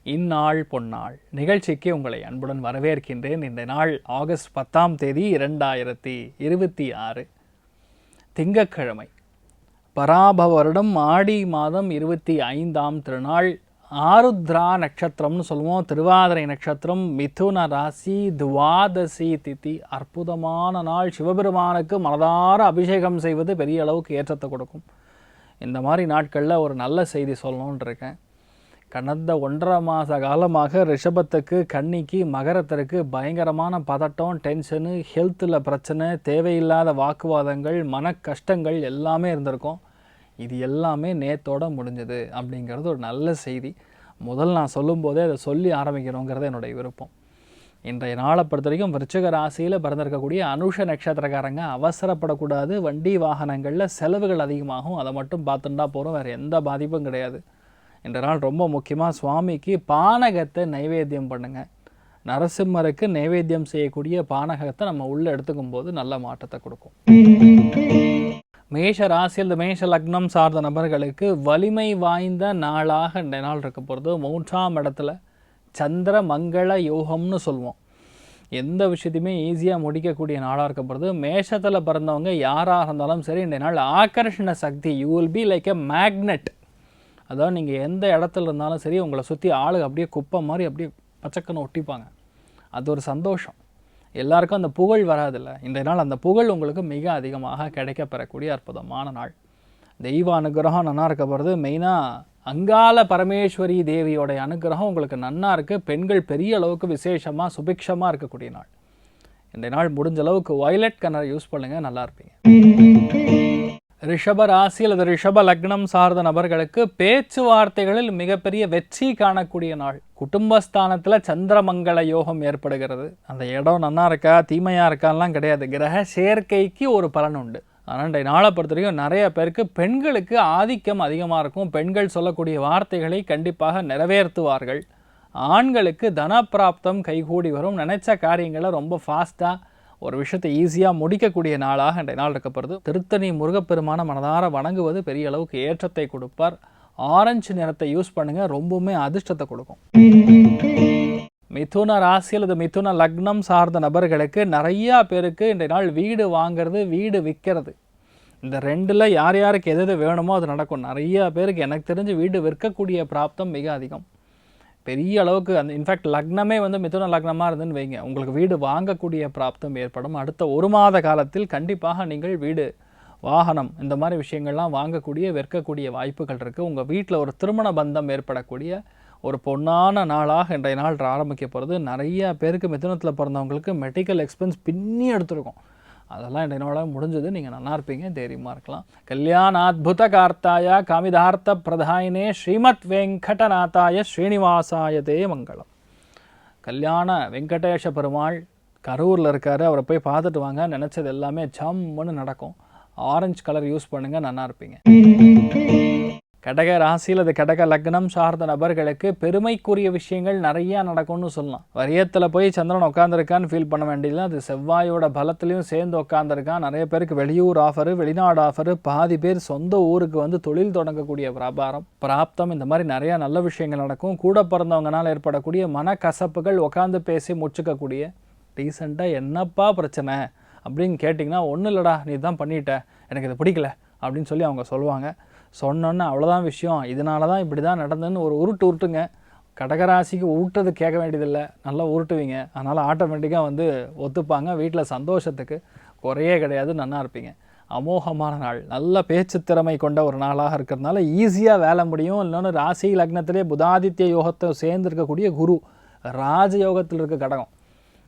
இந்நாள் பொன்னாள் நிகழ்ச்சிக்கு உங்களை அன்புடன் வரவேற்கின்றேன். இந்த நாள் ஆகஸ்ட் 10ஆம் தேதி 2026 திங்கட்கிழமை, பராபவ வருடம் ஆடி மாதம் 25ஆம் திருநாள். ஆருத்ரா நட்சத்திரம்னு சொல்லுவோம். திருவாதிரை நட்சத்திரம், மிதுன ராசி, துவாதசி திதி. அற்புதமான நாள். சிவபெருமானுக்கு மனதார அபிஷேகம் செய்வது பெரிய அளவுக்கு ஏற்றத்தை கொடுக்கும். இந்த மாதிரி நாட்களில் ஒரு நல்ல செய்தி சொல்லணும்னு இருக்கேன். கடந்த 1.5 மாத காலமாக ரிஷபத்துக்கு, கன்னிக்கு, மகரத்திற்கு பயங்கரமான பதட்டம், டென்ஷனு, ஹெல்த்தில் பிரச்சனை, தேவையில்லாத வாக்குவாதங்கள், மன கஷ்டங்கள் எல்லாமே இருந்திருக்கும். இது எல்லாமே நேத்தோட முடிஞ்சது அப்படிங்கிறது ஒரு நல்ல செய்தி. முதல் நான் சொல்லும்போதே அதை சொல்லி ஆரம்பிக்கிறோங்கிறது என்னுடைய விருப்பம். இன்றைய நாளை பொறுத்த வரைக்கும் விருச்சிக ராசியில் பிறந்திருக்கக்கூடிய அனுஷ நட்சத்திரக்காரங்க அவசரப்படக்கூடாது. வண்டி வாகனங்களில் செலவுகள் அதிகமாகும். அதை மட்டும் பார்த்துட்டா போகிறோம், வேறு எந்த பாதிப்பும் கிடையாது. இந்த நாள் ரொம்ப முக்கியமாக சுவாமிக்கு பானகத்தை நைவேத்தியம் பண்ணுங்கள். நரசிம்மருக்கு நைவேத்தியம் செய்யக்கூடிய பானகத்தை நம்ம உள்ளே எடுத்துக்கும் போது நல்ல மாற்றத்தை கொடுக்கும். மேஷ ராசியில் மேஷ லக்னம் சார்ந்த நபர்களுக்கு வலிமை வாய்ந்த நாளாக இந்த நாள் இருக்க போகிறது. 3ஆம் இடத்துல சந்திர மங்கள யோகம்னு சொல்லுவோம். எந்த விஷயத்தையுமே ஈஸியாக முடிக்கக்கூடிய நாளாக இருக்க போகிறது. மேஷத்தில் பிறந்தவங்க யாராக இருந்தாலும் சரி, இந்த நாள் ஆகர்ஷண சக்தி, you will be like a magnet. அதாவது நீங்கள் எந்த இடத்துல இருந்தாலும் சரி, உங்களை சுற்றி ஆளுங்க அப்படியே குப்பை மாதிரி அப்படியே பச்சக்கன்னு ஒட்டிப்பாங்க. அது ஒரு சந்தோஷம். எல்லாருக்கும் அந்த புகழ் வராதில்ல. இந்த நாள் அந்த புகழ் உங்களுக்கு மிக அதிகமாக கிடைக்கப்பெறக்கூடிய அற்புதமான நாள். தெய்வ அனுகிரகம் நன்னா இருக்க போகிறது. மெயினாக அங்காள பரமேஸ்வரி தேவியோடைய அனுகிரகம் உங்களுக்கு நன்னா இருக்குது. பெண்கள் பெரிய அளவுக்கு விசேஷமாக சுபிக்ஷமாக இருக்கக்கூடிய நாள். இந்த நாள் முடிஞ்ச அளவுக்கு வயலட் கலர் யூஸ் பண்ணுங்கள், நல்லா இருப்பீங்க. ரிஷப ராசி அல்லது ரிஷப லக்னம் சார்ந்த நபர்களுக்கு பேச்சுவார்த்தைகளில் மிகப்பெரிய வெற்றி காணக்கூடிய நாள். குடும்பஸ்தானத்தில் சந்திரமங்கள யோகம் ஏற்படுகிறது. அந்த இடம் நன்னா இருக்கா தீமையாக இருக்கான்லாம் கிடையாது. கிரக சேர்க்கைக்கு ஒரு பலன் உண்டு. ஆனால் இந்த நாளை பொறுத்த வரைக்கும் நிறைய பேருக்கு பெண்களுக்கு ஆதிக்கம் அதிகமாக இருக்கும். பெண்கள் சொல்லக்கூடிய வார்த்தைகளை கண்டிப்பாக நிறைவேற்றுவார்கள். ஆண்களுக்கு தனப்பிராப்தம் கைகூடி வரும். நினைச்ச காரியங்களை ரொம்ப ஃபாஸ்ட்டாக ஒரு விஷயத்தை ஈஸியாக முடிக்கக்கூடிய நாளாக இன்றைய நாள் இருக்கப்படுது. திருத்தணி முருகப்பெருமான மனதார வணங்குவது பெரிய அளவுக்கு ஏற்றத்தை கொடுப்பார். ஆரஞ்சு நிறத்தை யூஸ் பண்ணுங்கள், ரொம்பவுமே அதிர்ஷ்டத்தை கொடுக்கும். மிதுன ராசி அல்லது மிதுன லக்னம் சார்ந்த நபர்களுக்கு நிறையா பேருக்கு இன்றைய நாள் வீடு வாங்கிறது, வீடு விற்கிறது, இந்த ரெண்டில் யார் யாருக்கு எது வேணுமோ அது நடக்கும். நிறையா பேருக்கு எனக்கு தெரிஞ்சு வீடு விற்கக்கூடிய பிராப்தம் மிக அதிகம். பெரிய அளவுக்கு அந்த இன்ஃபேக்ட் லக்னமே மிதுன லக்னமாக இருந்துன்னு வைங்க, உங்களுக்கு வீடு வாங்கக்கூடிய பிராப்தம் ஏற்படும். அடுத்த 1 மாத காலத்தில் கண்டிப்பாக நீங்கள் வீடு, வாகனம் இந்த மாதிரி விஷயங்கள்லாம் வாங்கக்கூடிய, விற்கக்கூடிய வாய்ப்புகள் இருக்குது. உங்கள் வீட்டில் ஒரு திருமண பந்தம் ஏற்படக்கூடிய ஒரு பொன்னான நாளாக இன்றைய நாள் ஆரம்பிக்க போகிறது. நிறைய பேருக்கு மிதுனத்தில் பிறந்தவங்களுக்கு மெடிக்கல் எக்ஸ்பென்ஸ் பின்னி எடுத்துருக்கும். அதெல்லாம் இன்றைய நாளாக முடிஞ்சது. நீங்கள் நல்லா இருப்பீங்க, தைரியமாக இருக்கலாம். கல்யாணாத்புத கார்த்தாய காமிதார்த்த பிரதாயினே ஸ்ரீமத் வெங்கடநாதாய ஸ்ரீனிவாசாயதே மங்களம். கல்யாண வெங்கடேஷ பெருமாள் கரூரில் இருக்கார். அவரை போய் பார்த்துட்டு வாங்க. நினச்சது எல்லாமே ஜம்முன்னு நடக்கும். ஆரஞ்சு கலர் யூஸ் பண்ணுங்கள், நல்லா இருப்பீங்க. கடக ராசியில் அது கடக லக்னம் சார்ந்த நபர்களுக்கு பெருமைக்குரிய விஷயங்கள் நிறையா நடக்கும்னு சொல்லலாம். வரியத்தில் போய் சந்திரன் உட்காந்துருக்கான்னு ஃபீல் பண்ண வேண்டியதில்லை. அது செவ்வாயோட பலத்துலேயும் சேர்ந்து உட்காந்துருக்கான். நிறைய பேருக்கு வெளியூர் ஆஃபரு, வெளிநாடு ஆஃபரு, பாதி பேர் சொந்த ஊருக்கு தொழில் தொடங்கக்கூடிய வியாபாரம், பிராப்தம், இந்த மாதிரி நிறையா நல்ல விஷயங்கள் நடக்கும். கூட பிறந்தவங்கனால் ஏற்படக்கூடிய மனக்கசப்புகள் உட்காந்து பேசி முடிச்சுக்கக்கூடிய, ரீசெண்டாக என்னப்பா பிரச்சனை அப்படின்னு கேட்டிங்கன்னா, ஒன்றும் இல்லைடா நீ தான் பண்ணிட்ட, எனக்கு இது பிடிக்கல அப்படின்னு சொல்லி அவங்க சொல்லுவாங்க. சொன்னோன்னு அவ்வளோதான் விஷயம், இதனால தான் இப்படி தான் நடந்துன்னு ஒரு உருட்டுங்க. கடகராசிக்கு உருட்டுறது கேட்க வேண்டியதில்லை, நல்லா உருட்டுவீங்க. அதனால் ஆட்டோமேட்டிக்காக ஒத்துப்பாங்க. வீட்டில் சந்தோஷத்துக்கு குறையே கிடையாது, நல்லா இருப்பீங்க. அமோகமான நாள். நல்ல பேச்சு திறமை கொண்ட ஒரு நாளாக இருக்கிறதுனால ஈஸியாக வேலை முடியும். இன்னொன்று ராசி லக்னத்திலே புதாதித்ய யோகத்தை சேர்ந்துருக்கக்கூடிய குரு ராஜயோகத்தில் இருக்க கடகம்.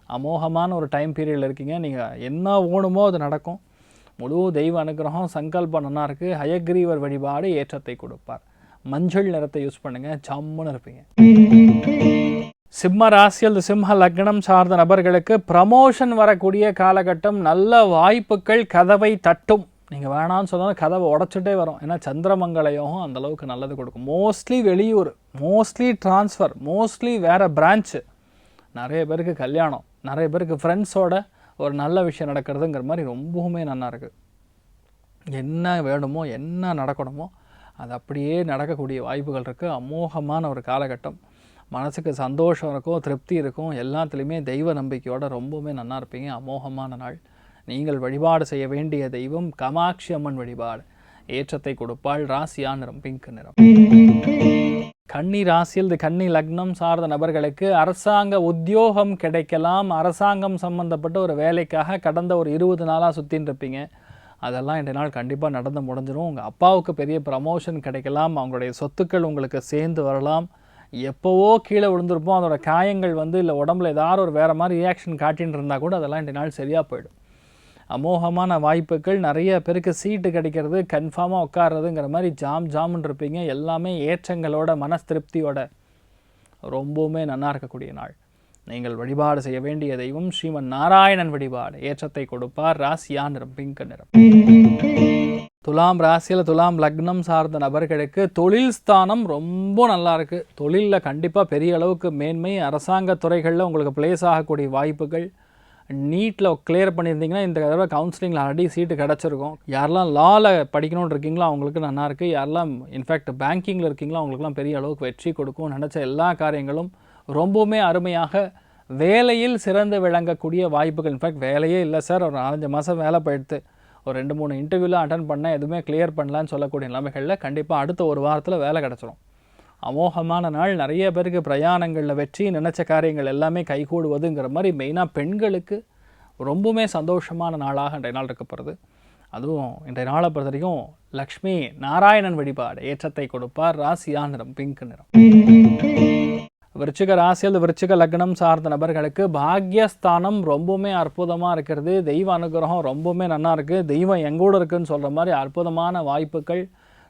அமோகமான ஒரு டைம் பீரியடில் இருக்கீங்க. நீங்கள் என்ன ஓணுமோ அது நடக்கும். முழு தெய்வ அனுகிரகம், சங்கல்பம் நல்லா இருக்குது. ஹயக்ரீவர் வழிபாடு ஏற்றத்தை கொடுப்பார். மஞ்சள் நிறத்தை யூஸ் பண்ணுங்கள், ஜம்முன்னு இருப்பீங்க. சிம்ம ராசியில் சிம்ம லக்னம் சார்ந்த நபர்களுக்கு ப்ரமோஷன் வரக்கூடிய காலகட்டம். நல்ல வாய்ப்புகள் கதவை தட்டும். நீங்கள் வேணான்னு சொன்னாலும் கதவை உடச்சிட்டே வரும். ஏன்னா சந்திரமங்கலையும் அந்தளவுக்கு நல்லது கொடுக்கும். மோஸ்ட்லி வெளியூர், மோஸ்ட்லி டிரான்ஸ்ஃபர், மோஸ்ட்லி வேறு பிரான்ச்சு, நிறைய பேருக்கு கல்யாணம், நிறைய பேருக்கு ஃப்ரெண்ட்ஸோட ஒரு நல்ல விஷயம் நடக்கிறதுங்கிற மாதிரி ரொம்பவுமே நல்லா இருக்குது. என்ன வேணுமோ என்ன நடக்கணுமோ அது அப்படியே நடக்கக்கூடிய வாய்ப்புகள் இருக்குது. அமோகமான ஒரு காலகட்டம். மனசுக்கு சந்தோஷம் இருக்கும், திருப்தி இருக்கும். எல்லாத்துலேயுமே தெய்வ நம்பிக்கையோட ரொம்பவுமே நல்லா இருப்பீங்க. அமோகமான நாள். நீங்கள் வழிபாடு செய்ய வேண்டிய தெய்வம் காமாட்சி அம்மன் வழிபாடு. ஏற்றத்தை கொடுப்பாள். ராசியா நிறம் பிங்க் நிறம். கன்னி ராசியில் கன்னி லக்னம் சார்ந்த நபர்களுக்கு அரசாங்க உத்தியோகம் கிடைக்கலாம். அரசாங்கம் சம்பந்தப்பட்ட ஒரு வேலைக்காக கடந்த ஒரு 20 நாளாக சுற்றின்னு இருப்பீங்க. அதெல்லாம் இந்த நாள் கண்டிப்பாக நடந்து முடிஞ்சிடும். உங்கள் அப்பாவுக்கு பெரிய ப்ரமோஷன் கிடைக்கலாம். அவங்களுடைய சொத்துக்கள் உங்களுக்கு சேர்ந்து வரலாம். எப்போவோ கீழே விழுந்திருப்போம், அதோட காயங்கள் இல்லை உடம்புல ஏதாவது ஒரு வேறு மாதிரி ரியாக்ஷன் காட்டின்னு இருந்தால் கூட அதெல்லாம் இந்த நாள் சரியாக போயிடும். அமோகமான வாய்ப்புகள். நிறைய பேருக்கு சீட்டு கிடைக்கிறது, கன்ஃபார்மாக உட்கார்றதுங்கிற மாதிரி ஜாமுன்னு இருப்பீங்க. எல்லாமே ஏற்றங்களோட மன திருப்தியோட ரொம்பவுமே நல்லா இருக்கக்கூடிய நாள். நீங்கள் வழிபாடு செய்ய வேண்டிய தெய்வம் ஸ்ரீமன் நாராயணன் வழிபாடு. ஏற்றத்தை கொடுப்பார். ராசியா நிறம் பிங்க் நிறம். துலாம் ராசியில் துலாம் லக்னம் சார்ந்த நபர்களுக்கு தொழில் ஸ்தானம் ரொம்ப நல்லா இருக்குது. தொழிலில் கண்டிப்பாக பெரிய அளவுக்கு மேன்மை. அரசாங்க துறைகளில் உங்களுக்கு பிளேஸ் ஆகக்கூடிய வாய்ப்புகள். நீட்டில் கிளியர் பண்ணியிருந்தீங்கன்னா இந்த தடவை கவுன்சிலிங்கில் ஆல்ரெடி சீட்டு கிடச்சிருக்கும். யாரெல்லாம் லாவில் படிக்கணும்னு இருக்கீங்களோ அவங்களுக்கு நல்லா இருக்குது. யாரெல்லாம் இன்ஃபேக்ட் பேங்கிங்கில் இருக்கீங்களோ அவங்களுக்குலாம் பெரிய அளவுக்கு வெற்றி கொடுக்கும். நினச்ச எல்லா காரியங்களும் ரொம்பவுமே அருமையாக வேலையில் சிறந்து விளங்கக்கூடிய வாய்ப்புகள். இன்ஃபேக்ட் வேலையே இல்லை சார், ஒரு 4-5 மாதம் வேலை போயிடுத்து, ஒரு 2-3 இன்டர்வியூலாம் அட்டன் பண்ணேன், எதுவுமே கிளியர் பண்ணலான்னு சொல்லக்கூடிய நிலைமைகளில் கண்டிப்பாக அடுத்த ஒரு வாரத்தில் வேலை கிடச்சிரும். அமோகமான நாள். நிறைய பேருக்கு பிரயாணங்களில் வெற்றி, நினச்ச காரியங்கள் எல்லாமே கைகூடுவதுங்கிற மாதிரி மெயினாக பெண்களுக்கு ரொம்பவுமே சந்தோஷமான நாளாக இன்றைய நாள் இருக்கப்படுறது. அதுவும் இன்றைய நாளை பொறுத்த வரைக்கும் லக்ஷ்மி நாராயணன் வழிபாடு. ஏற்றத்தை கொடுப்பார். ராசியா நிறம் பிங்க் நிறம். விருச்சிக ராசியில் விருச்சிக லக்னம் சார்ந்த நபர்களுக்கு பாக்யஸ்தானம் ரொம்பவுமே அற்புதமாக இருக்கிறது. தெய்வ அனுகிரகம் ரொம்பவுமே நல்லா இருக்குது. தெய்வம் எங்கூட இருக்குதுன்னு சொல்கிற மாதிரி அற்புதமான வாய்ப்புகள்.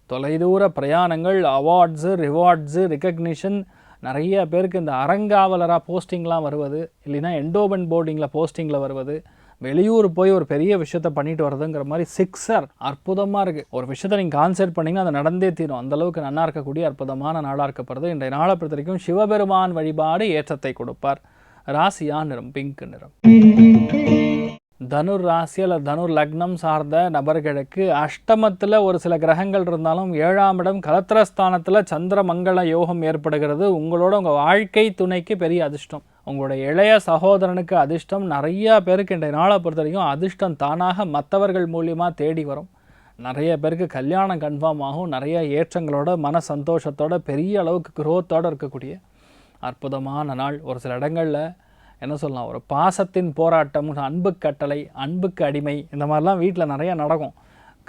தொலைதூர பிரயாணங்கள், அவார்ட்ஸு, ரிவார்ட்ஸு, ரெக்கக்னிஷன். நிறைய பேருக்கு இந்த அறங்காவலராக போஸ்டிங்லாம் வருவது, இல்லைன்னா என்டோமெண்ட் போர்டிங்கில் போஸ்டிங்கில் வருவது, வெளியூர் போய் ஒரு பெரிய விஷயத்த பண்ணிட்டு வர்றதுங்கிற மாதிரி சிக்ஸர் அற்புதமாக இருக்குது. ஒரு விஷயத்தை நீங்கள் கான்சென்ட்ரேட் பண்ணிங்கன்னா அது நடந்தே தீரும். அந்தளவுக்கு நல்லா இருக்கக்கூடிய அற்புதமான நாளாக இருக்கப்படுறது. இன்றைய நாளை பொறுத்த வரைக்கும் சிவபெருமான் வழிபாடு. ஏற்றத்தை கொடுப்பார். ராசியா நிறம் பிங்க் நிறம். தனுர் ராசி அல்லது தனுர் லக்னம் சார்ந்த நபர்களுக்கு அஷ்டமத்தில் ஒரு சில கிரகங்கள் இருந்தாலும் 7ஆம் இடம் கலத்திரஸ்தானத்தில் சந்திர மங்கள யோகம் ஏற்படுகிறது. உங்களோட உங்கள் வாழ்க்கை துணைக்கு பெரிய அதிர்ஷ்டம். உங்களுடைய இளைய சகோதரனுக்கு அதிர்ஷ்டம். நிறையா பேருக்கு இன்றைய நாளை பொறுத்த வரைக்கும் அதிர்ஷ்டம் தானாக மற்றவர்கள் மூலியமாக தேடி வரும். நிறைய பேருக்கு கல்யாணம் கன்ஃபார்ம் ஆகும். நிறைய ஏற்றங்களோட மன சந்தோஷத்தோட பெரிய அளவுக்கு குரோத்தோடு இருக்கக்கூடிய அற்புதமான நாள். ஒரு சில இடங்களில் என்ன சொல்லலாம், ஒரு பாசத்தின் போராட்டம், அன்பு கட்டளை, அன்புக்கு அடிமை, இந்த மாதிரிலாம் வீட்டில் நிறைய நடக்கும்.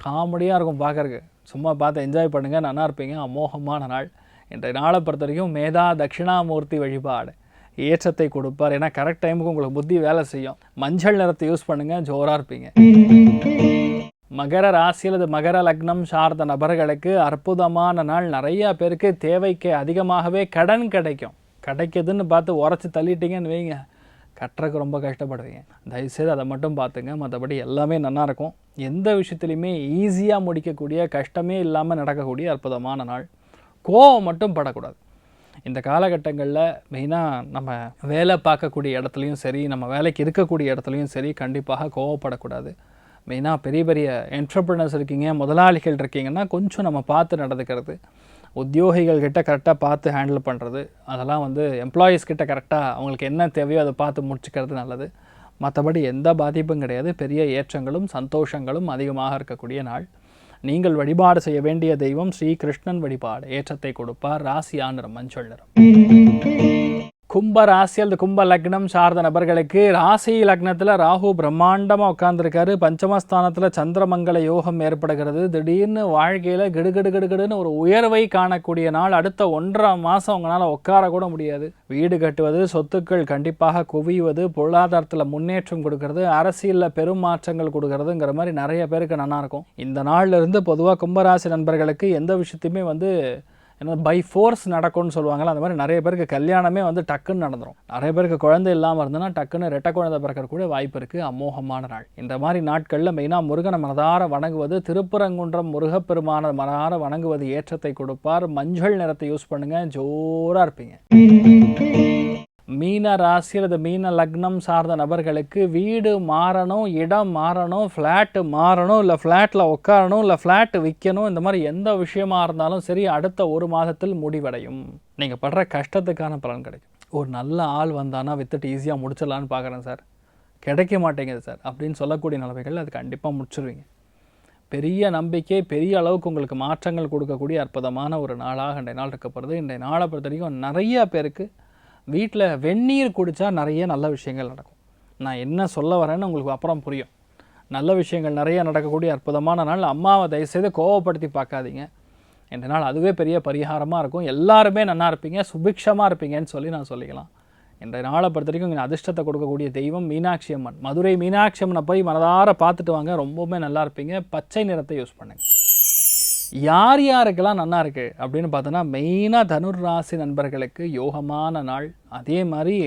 காமெடியாக இருக்கும் பார்க்குறக்கு. சும்மா பார்த்து என்ஜாய் பண்ணுங்கள், நல்லா இருப்பீங்க. அமோகமான நாள். இன்றைய நாளை பொறுத்த வரைக்கும் மேதா தட்சிணாமூர்த்தி வழிபாடு. ஏற்றத்தை கொடுப்பார். ஏன்னா கரெக்ட் டைமுக்கு உங்களுக்கு புத்தி வேலை செய்யும். மஞ்சள் நிறத்தை யூஸ் பண்ணுங்கள், ஜோராக இருப்பீங்க. மகர ராசியில் மகர லக்னம் சார்ந்த நபர்களுக்கு அற்புதமான நாள். நிறையா பேருக்கு தேவைக்கு அதிகமாகவே கடன் கிடைக்குதுன்னு பார்த்து உரைச்சி தள்ளிட்டீங்கன்னு வைங்க, கட்டுறதுக்கு ரொம்ப கஷ்டப்படுவீங்க. தயவுசெய்து அதை மட்டும் பார்த்துங்க. மற்றபடி எல்லாமே நல்லாயிருக்கும். எந்த விஷயத்துலையுமே ஈஸியாக முடிக்கக்கூடிய, கஷ்டமே இல்லாமல் நடக்கக்கூடிய அற்புதமான நாள். கோவம் மட்டும் படக்கூடாது. இந்த காலகட்டங்களில் மெயினாக நம்ம வேலை பார்க்கக்கூடிய இடத்துலையும் சரி, நம்ம வேலைக்கு இருக்கக்கூடிய இடத்துலையும் சரி, கண்டிப்பாக கோவப்படக்கூடாது. மெயினாக பெரிய பெரிய என்டர்பிரினர்ஸ் இருக்கீங்க, முதலாளிகள் இருக்கீங்கன்னா கொஞ்சம் நம்ம பார்த்து நடந்துக்கிறது. உத்தியோகிகள் கிட்ட கரெக்டாக பார்த்து ஹேண்டில் பண்ணுறது, அதெல்லாம் எம்ப்ளாயீஸ் கிட்ட கரெக்டாக அவங்களுக்கு என்ன தேவையோ அதை பார்த்து முடிச்சுக்கிறது நல்லது. மற்றபடி எந்த பாதிப்பும் கிடையாது. பெரிய ஏற்றங்களும் சந்தோஷங்களும் அதிகமாக இருக்கக்கூடிய நாள். நீங்கள் வழிபாடு செய்ய வேண்டிய தெய்வம் ஸ்ரீ கிருஷ்ணன் வழிபாடு. ஏற்றத்தை கொடுப்பார். ராசியா நிறம் மஞ்சள் நிறம். கும்ப ராசி அல்லது கும்ப லக்னம் சார்ந்த நபர்களுக்கு ராசி லக்னத்தில் ராகு பிரம்மாண்டமாக உட்கார்ந்துருக்காரு. பஞ்சமஸ்தானத்தில் சந்திரமங்கல யோகம் ஏற்படுகிறது. திடீர்னு வாழ்க்கையில் கிடுகிடுன்னு ஒரு உயர்வை காணக்கூடிய நாள். அடுத்த 1.5 மாதம் உங்களால் உட்கார கூட முடியாது. வீடு கட்டுவது, சொத்துக்கள் கண்டிப்பாக குவிவது, பொருளாதாரத்தில் முன்னேற்றம் கொடுக்கறது, அரசியலில் பெரும் மாற்றங்கள் கொடுக்கறதுங்கிற மாதிரி நிறைய பேருக்கு நல்லாயிருக்கும். இந்த நாளிலிருந்து பொதுவாக கும்பராசி நண்பர்களுக்கு எந்த விஷயத்தையுமே ஏன்னா பை ஃபோர்ஸ் நடக்கும்னு சொல்லுவாங்கள்ல, அந்த மாதிரி நிறைய பேருக்கு கல்யாணமே டக்குன்னு நடந்துடும். நிறைய பேருக்கு குழந்தை இல்லாமல் இருந்ததுன்னா டக்குன்னு ரெட்டை குழந்தை பிறக்கக்கூடிய வாய்ப்பு இருக்குது. அமோகமான நாள். இந்த மாதிரி நாட்களில் மெயினாக முருகனை மனதார வணங்குவது, திருப்பரங்குன்றம் முருகப்பெருமான மனதார வணங்குவது ஏற்றத்தை கொடுப்பார். மஞ்சள் நிறத்தை யூஸ் பண்ணுங்கள், ஜோராக இருப்பீங்க. மீன ராசி அல்லது மீன லக்னம் சார்ந்த நபர்களுக்கு வீடு மாறணும், இடம் மாறணும், ஃப்ளாட்டு மாறணும், இல்லை ஃப்ளாட்டில் உட்காரணும், இல்லை ஃப்ளாட்டு விற்கணும், இந்த மாதிரி எந்த விஷயமா இருந்தாலும் சரி அடுத்த 1 மாதத்தில் முடிவடையும். நீங்கள் படுற கஷ்டத்துக்கான பலன் கிடைக்கும். ஒரு நல்ல ஆள் வந்தானா வித்துட்டு ஈஸியாக முடிச்சிடலான்னு பார்க்குறேன் சார், கிடைக்க மாட்டேங்குது சார் அப்படின்னு சொல்லக்கூடிய நிலைமைகள் அது கண்டிப்பாக முடிச்சிருவீங்க. பெரிய நம்பிக்கை, பெரிய அளவுக்கு உங்களுக்கு மாற்றங்கள் கொடுக்கக்கூடிய அற்புதமான ஒரு நாளாக இன்றைய நாள் இருக்கப்படுது. இன்றைய நாளை பொறுத்த வரைக்கும் நிறைய பேருக்கு வீட்டில் வெந்நீர் குடித்தா நிறைய நல்ல விஷயங்கள் நடக்கும். நான் என்ன சொல்ல வரேன்னு உங்களுக்கு அப்புறம் புரியும். நல்ல விஷயங்கள் நிறைய நடக்கக்கூடிய அற்புதமான நாள். அம்மாவை தயவுசெய்து கோவப்படுத்தி பார்க்காதீங்க. இன்றைய நாள் அதுவே பெரிய பரிகாரமாக இருக்கும். எல்லாருமே நல்லா இருப்பீங்க, சுபிக்ஷமாக இருப்பீங்கன்னு சொல்லி நான் சொல்லிக்கலாம். இன்றைய நாளை பொறுத்த வரைக்கும் இங்கே அதிர்ஷ்டத்தை கொடுக்கக்கூடிய தெய்வம் மீனாட்சி அம்மன். மதுரை மீனாட்சி அம்மனை போய் மனதார பார்த்துட்டு வாங்க, ரொம்பவுமே நல்லா இருப்பீங்க. பச்சை நிறத்தை யூஸ் பண்ணுங்கள். யார் யாருக்கெல்லாம் நல்லா இருக்குது அப்படின்னு பார்த்தோன்னா, மெயினாக தனுர் ராசி நண்பர்களுக்கு யோகமான நாள். அதே மாதிரி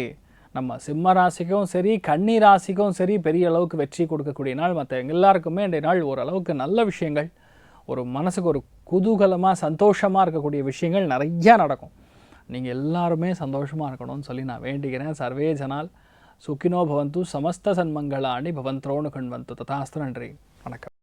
நம்ம சிம்ம ராசிக்கும் சரி, கன்னி ராசிக்கும் சரி பெரிய அளவுக்கு வெற்றி கொடுக்கக்கூடிய நாள். மற்ற எல்லாருக்குமே இன்றைய நாள் ஓரளவுக்கு நல்ல விஷயங்கள், ஒரு மனசுக்கு ஒரு குதூகலமாக சந்தோஷமாக இருக்கக்கூடிய விஷயங்கள் நிறையா நடக்கும். நீங்கள் எல்லாருமே சந்தோஷமாக இருக்கணும்னு சொல்லி நான் வேண்டிக்கிறேன். சர்வே ஜனால் சுக்கினோ பவந்து, சமஸ்த சன்மங்களாணி பவந்த்ரோணு கண்வந்து. ததாஸ்து. நன்றி, வணக்கம்.